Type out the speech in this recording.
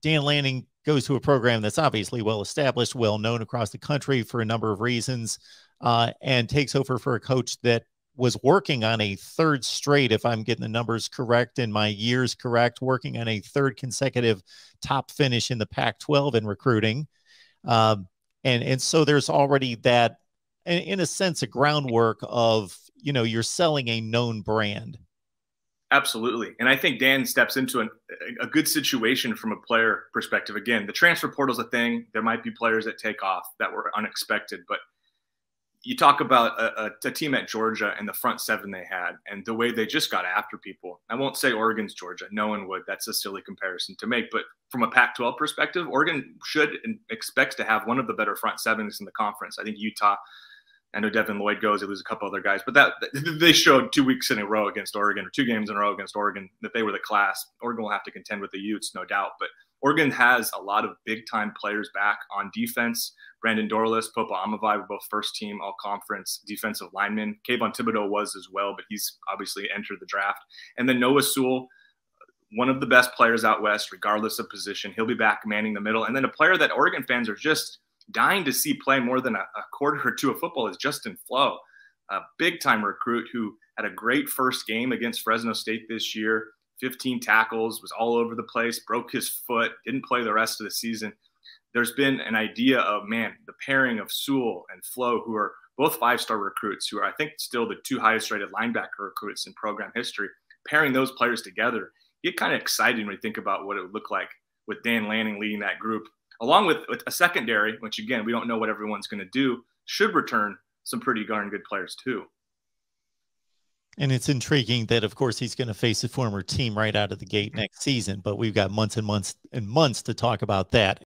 Dan Lanning goes to a program that's obviously well established, well known across the country for a number of reasons, and takes over for a coach that was working on a third straight, if I'm getting the numbers correct and my years correct, working on a third consecutive top finish in the Pac-12 in recruiting. And so there's already that, in a sense, a groundwork of, you're selling a known brand. Absolutely. And I think Dan steps into a good situation from a player perspective. Again, the transfer portal is a thing. There might be players that take off that were unexpected, but you talk about a team at Georgia and the front seven they had and the way they just got after people. I won't say Oregon's Georgia. No one would. That's a silly comparison to make. But from a Pac-12 perspective, Oregon should and expects to have one of the better front sevens in the conference. I think Utah, I know Devin Lloyd goes, they lose a couple other guys, but that they showed 2 weeks in a row against Oregon, or 2 games in a row against Oregon, that they were the class. Oregon will have to contend with the Utes, no doubt. But Oregon has a lot of big-time players back on defense. Brandon Dorlus, Popa Amavai were both first-team all-conference defensive linemen. Kayvon Thibodeau was as well, but he's obviously entered the draft. And then Noah Sewell, one of the best players out west, regardless of position. He'll be back manning the middle. And then a player that Oregon fans are just dying to see play more than a quarter or two of football is Justin Flo, a big-time recruit who had a great first game against Fresno State this year. 15 tackles, was all over the place, broke his foot, didn't play the rest of the season. There's been an idea of, man, the pairing of Sewell and Flo, who are both 5-star recruits, who are, I think, still the 2 highest rated linebacker recruits in program history. Pairing those players together, you get kind of excited when you think about what it would look like with Dan Lanning leading that group, along with a secondary, which, again, we don't know what everyone's going to do, should return some pretty darn good players too. And it's intriguing that, of course, he's going to face a former team right out of the gate next season, but we've got months and months and months to talk about that.